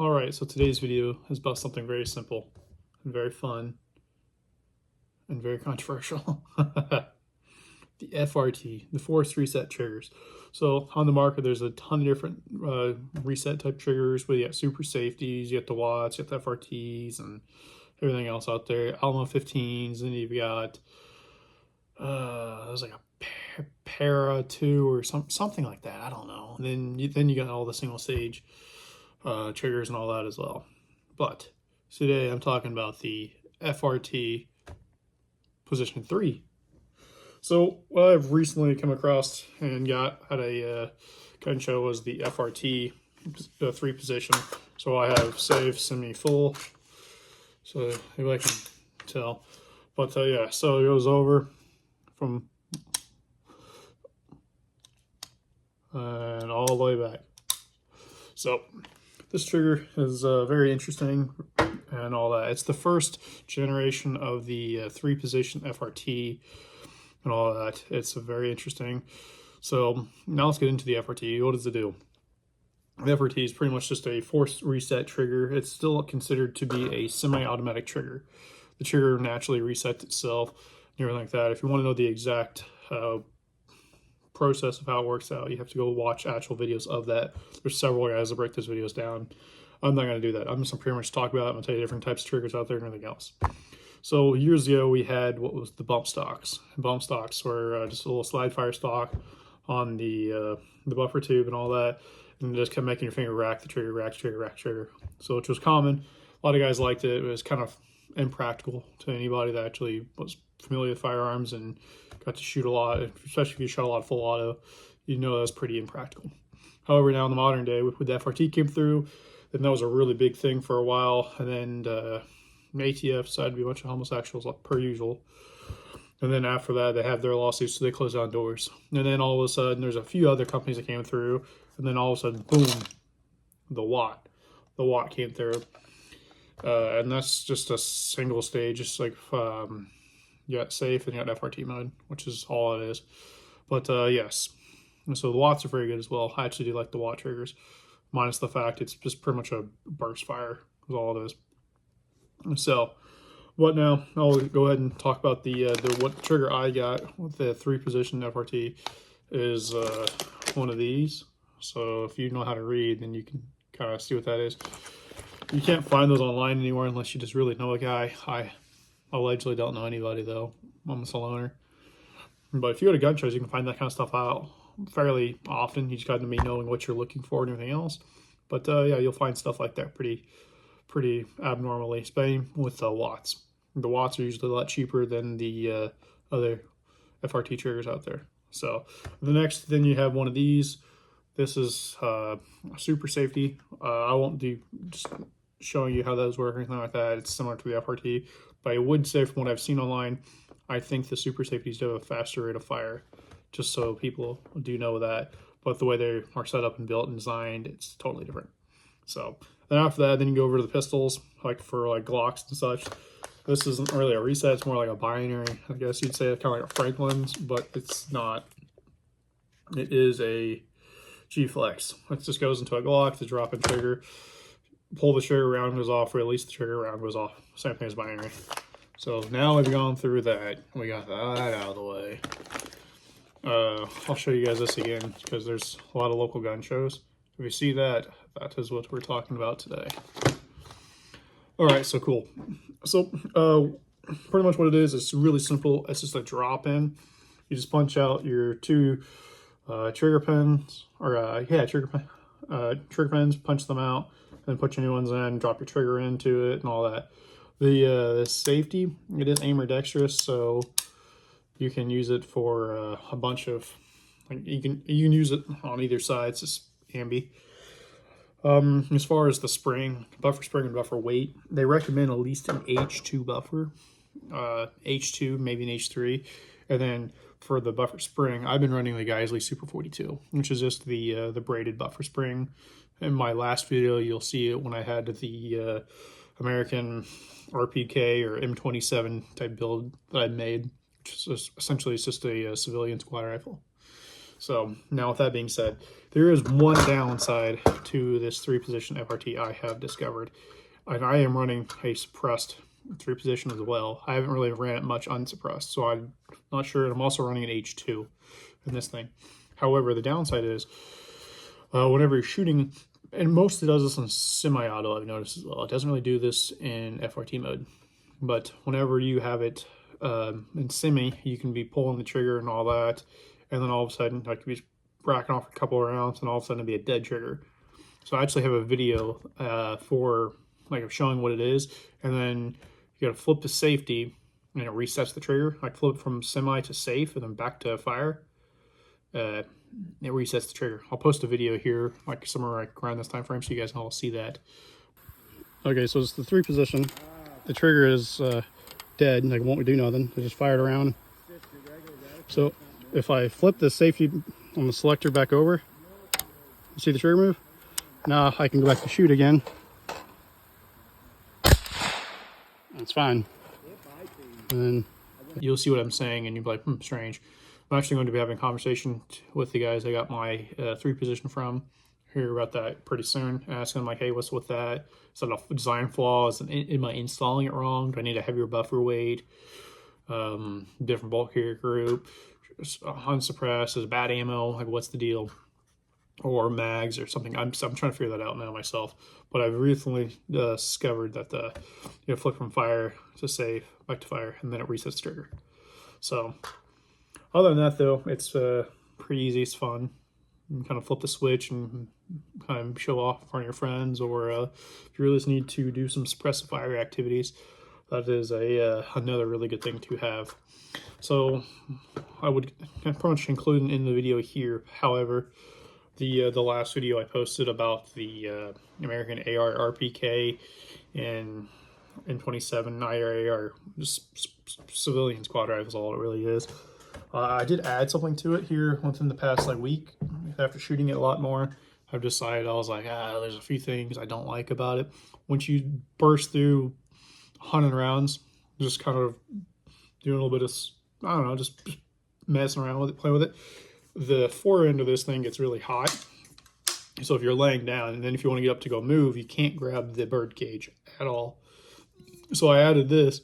Alright, so today's video is about something very simple and very fun and very controversial. The FRT, the force reset triggers. So on the market, there's a ton of different reset type triggers. We got super safeties, you got the watts, you got the FRTs, and everything else out there. Alamo 15s, and you've got there's like a para 2 or something like that. I don't know. And then you got all the single stage triggers and all that as well. But today I'm talking about the FRT position 3. So what I've recently come across and got at a gun show was the FRT 3 position. So I have save semi-full, so maybe I can tell. But yeah, so it goes over from and all the way back. So this trigger is very interesting and all that. It's the first generation of the 3-position FRT and all that. It's very interesting. So now let's get into the FRT. What does it do? The FRT is pretty much just a force reset trigger. It's still considered to be a semi-automatic trigger. The trigger naturally resets itself and everything like that. If you want to know the exact process of how it works out, you have to go watch actual videos of that. There's several guys that break those videos down. I'm not going to do that. I'm just going to pretty much talk about it. I'm going to tell you different types of triggers out there and everything else. So years ago, we had what was the bump stocks. Bump stocks were just a little slide fire stock on the buffer tube and all that, and just kept making your finger rack the trigger, rack the trigger, rack the trigger. So which was common. A lot of guys liked it. It was kind of impractical to anybody that actually was familiar with firearms and got to shoot a lot, especially if you shot a lot of full auto. You know that was pretty impractical. However, now in the modern day, with the FRT came through, then that was a really big thing for a while, and then ATF decided to be a bunch of homosexuals, like per usual. And then after that, they had their lawsuits, so they closed down doors. And then all of a sudden, there's a few other companies that came through, and then all of a sudden, boom, the watt came through. And that's just a single stage, just like you got safe and you got FRT mode, which is all it is. But yes, and so the watts are very good as well. I actually do like the watt triggers, minus the fact it's just pretty much a burst fire is all it is. So, what now? I'll go ahead and talk about the what trigger I got with the 3-position FRT is one of these. So if you know how to read, then you can kind of see what that is. You can't find those online anywhere unless you just really know a guy. I allegedly don't know anybody though. I'm a sole owner. But if you go to gun shows, you can find that kind of stuff out fairly often. You just got to be knowing what you're looking for and everything else. But yeah, you'll find stuff like that pretty abnormally. Same with the watts. The watts are usually a lot cheaper than the other FRT triggers out there. So the next, then you have one of these. This is super safety. I won't do just showing you how those work or anything like that. It's similar to the FRT, but I would say from what I've seen online, I think the super safeties do have a faster rate of fire, just so people do know that. But the way they are set up and built and designed, it's totally different. So then after that, then you go over to the pistols, like for like Glocks and such. This isn't really a reset, it's more like a binary. I guess you'd say it's kind of like a Franklin's, but it's not. It is a G-Flex. It just goes into a Glock, the drop-in trigger. Pull the trigger, round goes off, release the trigger, round goes off. Same thing as binary. So now we've gone through that. We got that out of the way. I'll show you guys this again because there's a lot of local gun shows. If you see that, that is what we're talking about today. All right, so cool. So pretty much what it is, it's really simple. It's just a drop-in. You just punch out your 2 trigger pins, or trigger pins, punch them out, and put your new ones in, drop your trigger into it, and all that. The safety, it is ambidextrous, so you can use it for a bunch of, like you can use it on either side. It's just ambi. As far as the spring, buffer spring and buffer weight, they recommend at least an H2 buffer, H2, maybe an H3, and then for the buffer spring, I've been running the Geisley Super 42, which is just the braided buffer spring. In my last video, you'll see it when I had the American RPK or M27 type build that I made, which is essentially it's just a civilian squad rifle. So now with that being said, there is one downside to this 3-position FRT I have discovered. And I am running a suppressed 3-position as well. I haven't really ran it much unsuppressed, so I'm not sure. I'm also running an H2 in this thing. However, the downside is whenever you're shooting, and most it does this in semi-auto, I've noticed as well. It doesn't really do this in FRT mode. But whenever you have it in semi, you can be pulling the trigger and all that, and then all of a sudden, like, you be racking off a couple of rounds, and all of a sudden it'd be a dead trigger. So I actually have a video for, like, showing what it is, and then you gotta flip to safety, and it resets the trigger. Like, flip from semi to safe, and then back to fire. It resets the trigger. I'll post a video here, like somewhere like around this time frame, so you guys can all see that. Okay, so it's the 3-position. The trigger is dead, like, won't do nothing. It just fired around. So if I flip the safety on the selector back over, you see the trigger move? Now I can go back to shoot again. That's fine. And then you'll see what I'm saying, and you'll be like, strange. I'm actually going to be having a conversation with the guys I got my 3-position from here about that pretty soon. Asking them, like, hey, what's with that? Is that a design flaw? Am I installing it wrong? Do I need a heavier buffer weight? Different bulk carrier group? Unsuppressed? Is it bad ammo? Like, what's the deal? Or mags or something. I'm trying to figure that out now myself. But I've recently discovered that flip from fire to safe, back to fire, and then it resets the trigger. So other than that, though, it's pretty easy. It's fun. You kind of flip the switch and kind of show off in front of your friends, or if you really just need to do some suppressive fire activities, that is another really good thing to have. So I would pretty much include in the video here. However, the last video I posted about the American AR RPK and N27 IRAR, just civilian squad rifles, all it really is. I did add something to it here within the past week. After shooting it a lot more, I've decided, I was like, there's a few things I don't like about it. Once you burst through 100 rounds, just kind of doing a little bit of, I don't know, just messing around with it, playing with it, the fore end of this thing gets really hot. So if you're laying down, and then if you want to get up to go move, you can't grab the bird cage at all. So I added this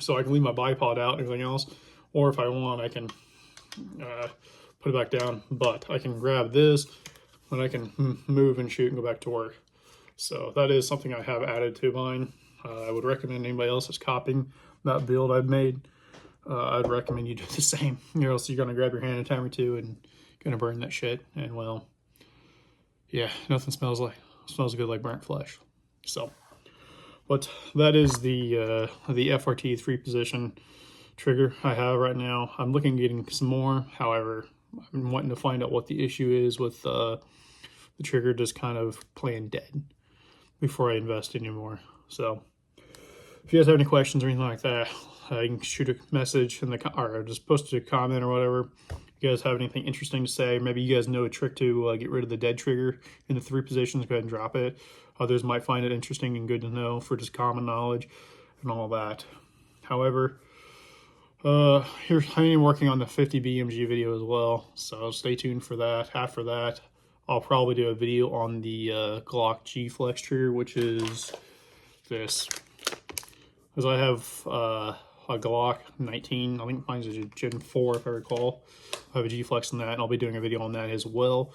so I can leave my bipod out and everything else, or if I want, I can put it back down, but I can grab this and I can move and shoot and go back to work. So that is something I have added to mine. I would recommend anybody else that's copying that build I've made, I'd recommend you do the same, or else you're going to grab your hand a time or two and going to burn that shit. And well, yeah, nothing smells good like burnt flesh. So, but that is the FRT 3-position trigger I have right now. I'm looking at getting some more. However, I'm wanting to find out what the issue is with the trigger just kind of playing dead before I invest anymore. So if you guys have any questions or anything like that, you can shoot a message in the or just post a comment or whatever. If you guys have anything interesting to say, maybe you guys know a trick to get rid of the dead trigger in the 3 positions, go ahead and drop it. Others might find it interesting and good to know for just common knowledge and all that. However, here I am working on the 50 BMG video as well, so stay tuned for that. After that, I'll probably do a video on the Glock G Flex trigger, which is this. Because I have a Glock 19, I think mine's a Gen 4 if I recall. I have a G Flex in that, and I'll be doing a video on that as well,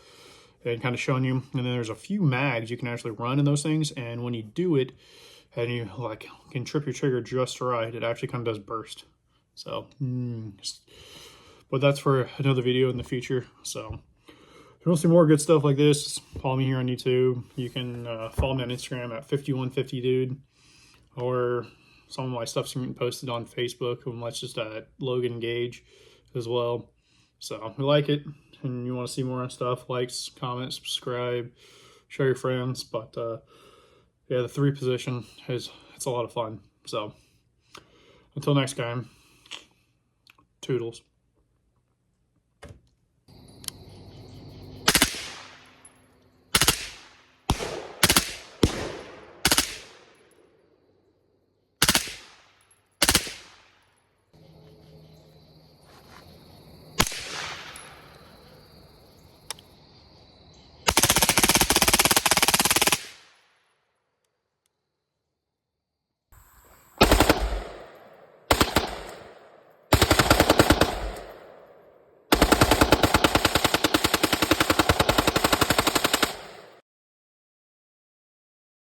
and kind of showing you. And then there's a few mags you can actually run in those things, and when you do it, and you can trip your trigger just right, it actually kind of does burst. So, but that's for another video in the future. So if you want to see more good stuff like this, just follow me here on YouTube. You can follow me on Instagram at 5150dude, or some of my stuff's getting posted on Facebook, and that's just at Logan Gage as well. So if you like it and you want to see more on stuff, likes, comment, subscribe, show your friends. But yeah, the 3 position it's a lot of fun. So until next time, toodles.